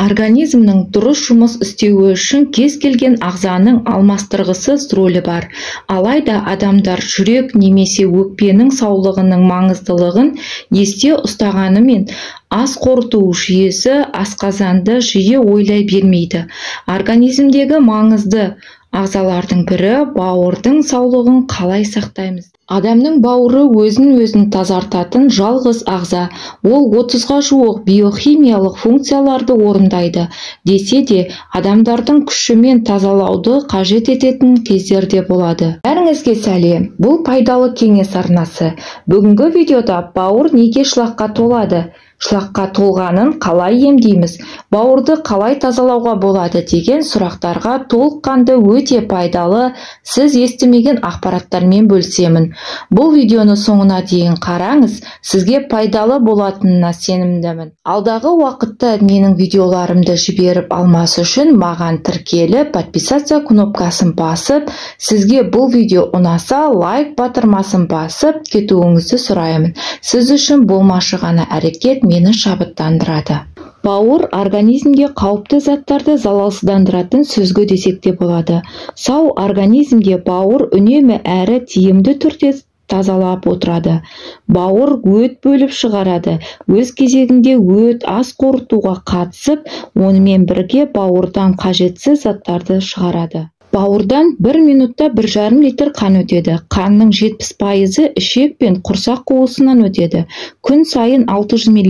Организмнің дұрыс жұмыс істеуі үшін кез келген ағзаның алмастырғысыз рөлі бар. Алайда адамдар жүрек немесе өкпенің саулығының маңыздылығын есте ұстағанымен, ас қорыту жүйесі асқазанды жиі ойлай бермейді. Организмдегі маңызды ағзалардың бірі бауырдың саулығын қалай сақтаймыз? Адамның бауыры өзін тазартатын жалғыз ағза. Ол 30-ға жуық биохимиялық функцияларды орындайды. Десе де, адамдардың күшімен тазалауды қажет ететін кездерде болады. Бәріңізге сәлем. Бұл пайдалы кеңес арнасы. Бүгінгі видеода бауыр неге шлакқа толады? Шлакқа толғанын қалай емдейміз? Бауырды қалай тазалауға болады деген сұрақтарға толыққанды өте пайдалы, сіз естімеген ақпараттармен бөлісемін. Бұл видеоны соңына дейін қараңыз, сізге пайдалы болатынына сенімдімін. Алдағы уақытта менің видеоларымды жіберіп алмас үшін маған тіркеліп, подписация кнопкасын басып, сізге бұл видео ұнаса, лайк батырмасын басып кетуіңізді сұраймын. Сіз үшін болмашы ғана әрекет мені шабыттандырады. Бауыр организмге қауіпті заттарды залалсыздандыратын сүзгі десек те болады. Сау организмге бауыр үнемі әрі тиімді түрде тазалап отырады. Бауыр өт бөліп шығарады. Өз кезегінде өт ас қорытуға қатысып, онымен бірге бауырдан қажетсіз заттарды шығарады. Бауырдан 1 минутта 1,5 литр қан өтеді. Қанның 70% ішек пен құрсақ қуысынан өтеді. Күн сайын 600 мл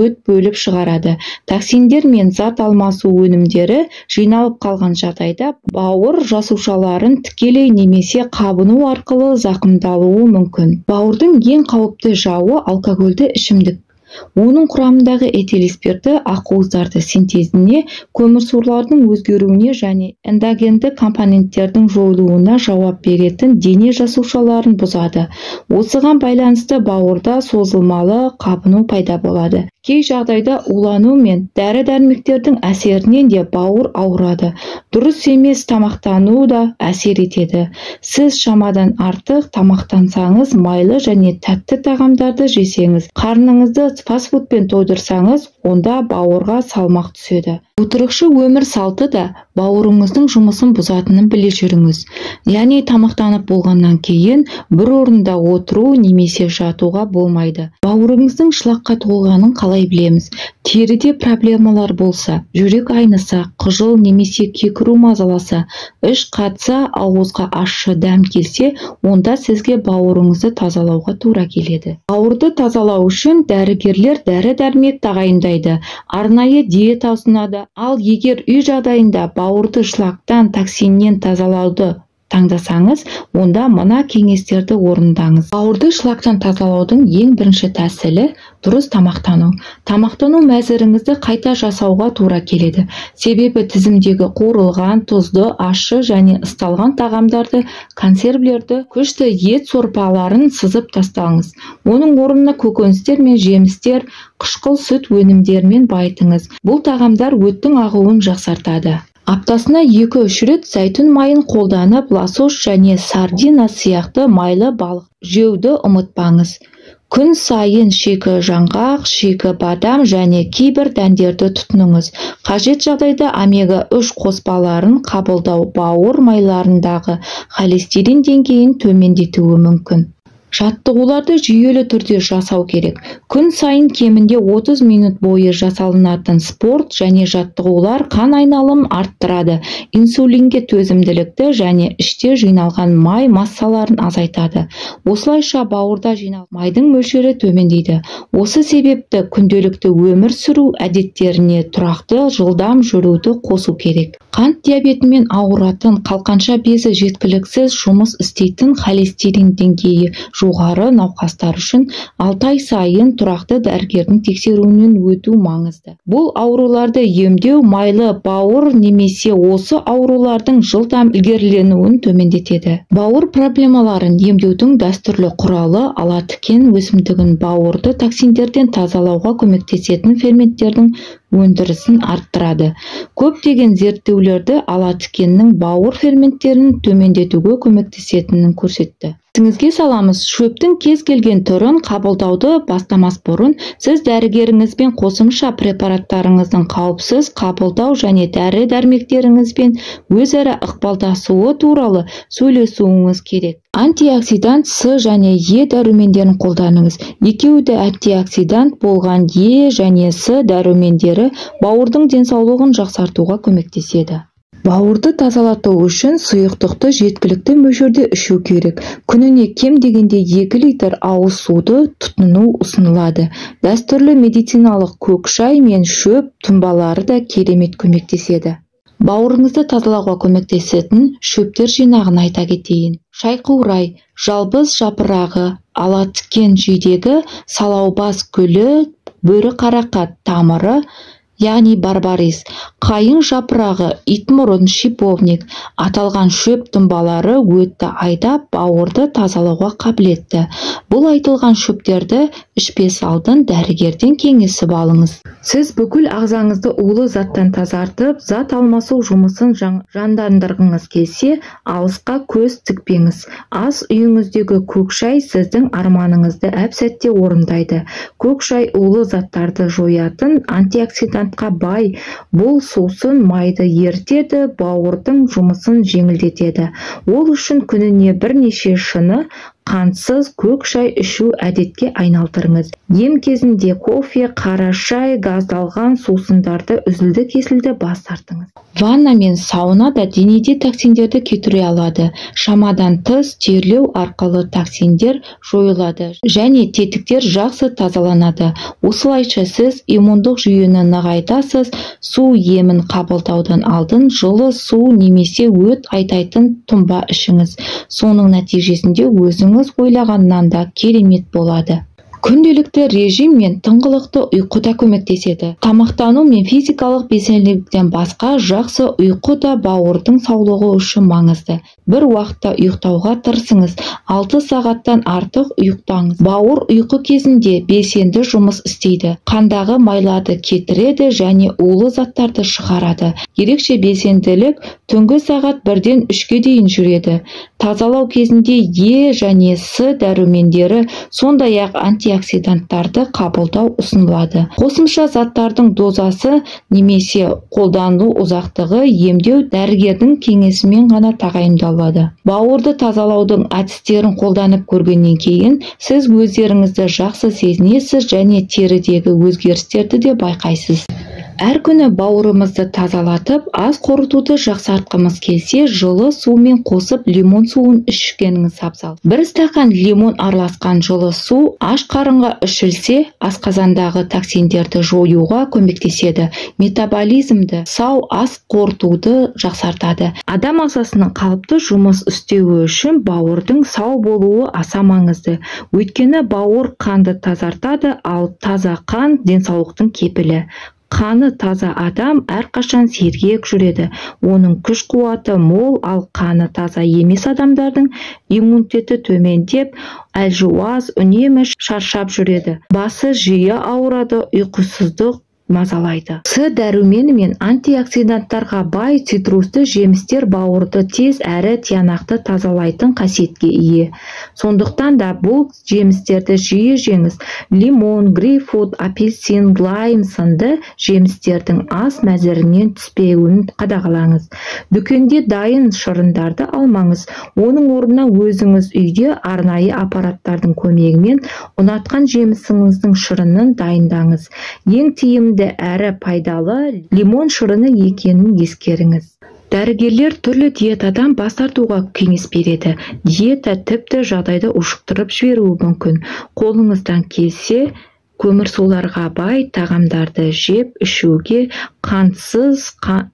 өт бөліп шығарады. Токсиндер мен зат алмасу өнімдері жиналып қалған жағдайда бауыр жасушаларын тікелей немесе қабыну арқылы зақымдалуы мүмкін. Бауырдың ең қауіпті жауы алкогольді ішімдік. Оның құрамындағы этил спирті ақуыздарды синтезіне, көмірсулардың өзгеруіне және эндогенді компоненттердің жойылуына жауап беретін дене жасушаларын бұзады. Осыған байланысты бауырда созылмалы қабыну пайда болады. Кей жағдайда улану мен дәрі-дәрмектердің әсерінен де бауыр ауырады. Дұрыс емес тамақтану да әсер етеді. Сіз шамадан артық тамақтансаңыз, майлы және тәтті тағамдарды жесеңіз, қарныңызды фастфудпен тойдырсаңыз, онда бауырға салмақ түседі. Отырықшы өмір салты да бауырыңыздың жұмысын бұзатынын біле жүріңіз. Яғни тамақтанып болғаннан кейін бір орында отыру немесе жатуға болмайды. Бауырыңыздың шлакқа толғанын қалай білеміз? Теріде проблемалар болса, жүрек айныса, қыжыл немесе кекіру мазаласа, іш қатса, ауызға ащы дәм келсе, онда сізге бауырыңызды тазалауға тура келеді. Бауырды тазалау үшін дәрігерлер дәрі-дәрмек тағайындайды, арнайы диета ұсынады. Ал егер үй жағдайында бауырды шлактан, токсиннен тазалауды таңдасаңыз, онда мына кеңестерді орындаңыз. Бауырды шлактан тазалаудың ең бірінші тәсілі дұрыс тамақтану. Тамақтану мәзіріңізді қайта жасауға тура келеді. Себебі тізімдегі қуырылған, тұзды, ащы және ысталған тағамдарды, консервілерді, күшті ет сорпаларын сызып тастаңыз. Оның орнына көкөністер мен жемістер, қышқыл сүт өнімдерімен байытыңыз. Бұл тағамдар өттің ағуын жақсартады. Аптасына 2-3 рет зәйтүн майын қолданып, лосось және сардина сияқты майлы балық жеуді ұмытпаңыз. Күн сайын шикі жаңғақ, шикі бадам және кейбір дәндерді тұтыныңыз. Қажет жағдайда омега-3 қоспаларын қабылдау бауыр майларындағы холестерин деңгейін төмендетуі мүмкін. Жаттығуларды жүйелі түрде жасау керек. Күн сайын кемінде 30 минут бойы жасалынатын спорт және жаттығулар қан айналымын арттырады, инсулинге төзімділікті және іште жиналған май массаларын азайтады. Осылайша бауырда жиналған майдың мөлшері төмендейді. Осы себепті күнделікті өмір сүру әдеттеріне тұрақты жылдам жүруді қосу керек. Қант диабетімен ауыратын, қалқанша безі жеткіліксіз жұмыс істейтін холестерин деңгейі жоғары науқастар үшін 6 ай сайын тұрақты дәрігердің тексеруінен өту маңызды. Бұл ауруларды емдеу майлы бауыр немесе осы аурулардың жылдам ілгеріленуін төмендетеді. Бауыр проблемаларын емдеудің дәстүрлі құралы ала тікен өсімдігін бауырды токсиндерден тазалауға көмектесетін ферменттердің өндірісін арттырады. Көптеген зерттеулерді ала тікеннің бауыр ферменттерін төмендетуге көмектесетінін көрсетті. Есіңізге саламыз, шөптің кез келген түрін қабылдауды бастамас бұрын, сіз дәрігеріңізбен қосымша препараттарыңыздың қауіпсіз қабылдау және дәрі-дәрмектеріңізбен өзара ықпалдасуы туралы сөйлесуіңіз керек. Антиоксидант С және Е дәрумендерін қолданыңыз. Екеуі де антиоксидант болған Е және С дәрумендері бауырдың денсаулығын жақсартуға көмектеседі. Бауырды тазалату үшін сұйықтықты жеткілікті мөлшерде ішу керек. Күніне кем дегенде 2 литр ауыз суды тұтыну ұсынылады. Дәстүрлі медициналық көк шай мен шөп тұнбалары да керемет көмектеседі. Бауырыңызды тазалауға көмектесетін шөптер жинағын айта кетейін. Шайқурай, жалбыз жапырағы, ала тікен жидегі, салаубас гүлі, бөрі қарақат тамыры, яғни барбарис, қайың жапырағы, итмұрын, шиповник. Аталған шөп тұнбалары өтті айдап бауырды тазалауға қабілетті. Бұл айтылған шөптерді ішпес алдын дәрігерден кеңесіп алыңыз. Сіз бүкіл ағзаңызды улы заттан тазартып, зат алмасу жұмысын жандандырғыңыз келсе, алысқа көз тікпеңіз. Ас үйіңіздегі көк шай сіздің арманыңызды әп-сәтте орындайды. Көк шай улы заттарды жоятын антиоксидантқа бай. Бұл сусын майды ертеді, бауырдың жұмысын жеңілдетеді. Ол үшін күніне бірнеше шыны қантсыз көк шай ішу әдетке айналдырыңыз. Ем кезінде кофе, қара шай, газдалған сусындарды үзілді-кесілді бас тартыңыз. Ванна мен сауна да денеде токсиндерді кетіре алады. Шамадан тыс терлеу арқылы токсиндер жойылады және тетіктер жақсы тазаланады. Осылайша сіз иммундық жүйені нығайтасыз. Су емін қабылдаудан алдын жылы су немесе өт айдайтын тұнба ішіңіз. Соның нәтижесінде өзіңіз ойлағаннан да керемет болады. Күнделікті режим мен тыңғылықты ұйқы да көмектеседі. Тамақтану мен физикалық белсенділіктен басқа жақсы ұйқы да бауырдың саулығы үшін маңызды. Бір уақытта ұйықтауға тырысыңыз, 6 сағаттан артық ұйықтаңыз. Бауыр ұйқы кезінде белсенді жұмыс істейді. Қандағы майларды кетіреді және улы заттарды шығарады. Ерекше белсенділік түнгі сағат 1-ден 3-ге дейін жүреді. Тазалау кезінде Е және С дәрумендері, сондай-ақ антиоксиданттарды қабылдау ұсынылады. Қосымша заттардың дозасы немесе қолдану ұзақтығы емдеу дәрігердің кеңесімен ғана тағайындалады. Бауырды тазалаудың әдістерін қолданып көргеннен кейін сіз өздеріңізді жақсы сезінесіз және терідегі өзгерістерді де байқайсыз. Әр күні бауырымызды тазалатып, аз қорытуды жақсартқымыз келсе, жылы сумен қосып лимон суын ішкеніңіз абзал. 1 стақан лимон араласқан жылы су аш қарынға ішілсе, асқазандағы токсиндерді жоюға көмектеседі. Метаболизмді, сау ас қорытуды жақсартады. Адам ағзасының қалыпты жұмыс істеуі үшін бауырдың сау болуы аса маңызды. Өйткені бауыр қанды тазартады, ал таза қан денсаулықтың кепілі. Қаны таза адам әрқашан сергек жүреді. Оның күш-қуаты мол, ал қаны таза емес адамдардың иммунитеті төмендеп, әлжуаз, үнемі шаршап жүреді. Басы жиі ауырады, ұйқысыздық мазалайды. С дәрумені мен антиоксиданттарға бай цитрусты жемістер бауырды тез әрі тиянақты тазалайтын қасиетке ие. Сондықтан да бұл жемістерді жиі жеңіз. Лимон, грейпфрут, апельсин, лайм сынды жемістердің ас мәзірінен түспеуін қадағалаңыз. Дүкенде дайын шырындарды алмаңыз. Оның орнына өзіңіз үйде арнайы аппараттардың көмегімен ұнатқан жемісіңіздің шырынын дайындаңыз. Ең тиімді әрі пайдалы лимон шырыны екенін ескеріңіз. Дәрігерлер түрлі диетадан бас тартуға кеңес береді. Диета тіпті жағдайды ушықтырып жіберуі мүмкін. Қолыңыздан келсе, көмірсуларға бай тағамдарды жеп ішуге, қантсыз,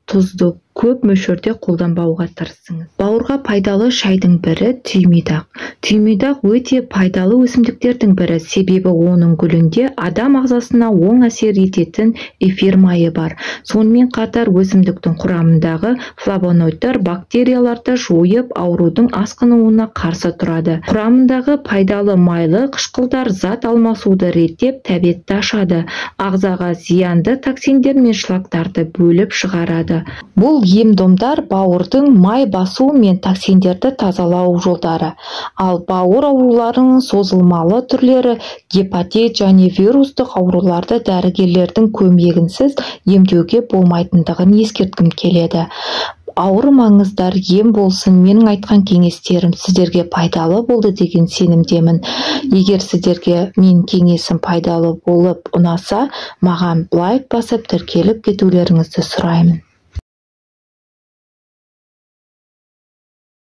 тұзды көп мөлшерде қолданбауға тырысыңыз. Бауырға пайдалы шайдың бірі түймедақ. Түймедақ өте пайдалы өсімдіктердің бірі, себебі оның гүлінде адам ағзасына оң әсер ететін эфир майы бар. Сонымен қатар өсімдіктің құрамындағы флавоноидтар бактерияларды жойып, аурудың асқынуына қарсы тұрады. Құрамындағы пайдалы майлы қышқылдар зат алмасуды реттеп, тәбетті ашады, ағзаға зиянды токсиндер мен шлактарды бөліп шығарады. Бұл ем-домдар бауырдың май басу мен токсиндерді тазалау жолдары. Ал бауыр ауруларының созылмалы түрлері, гепатит және вирустық ауруларды дәрігерлердің көмегінсіз емдеуге болмайтындығын ескерткім келеді. Ауырмаңыздар, ем болсын. Менің айтқан кеңестерім сіздерге пайдалы болды деген сенімдемін. Егер сіздерге мен кеңесім пайдалы болып ұнаса, маған лайк басып тіркеліп кетулеріңізді сұраймын.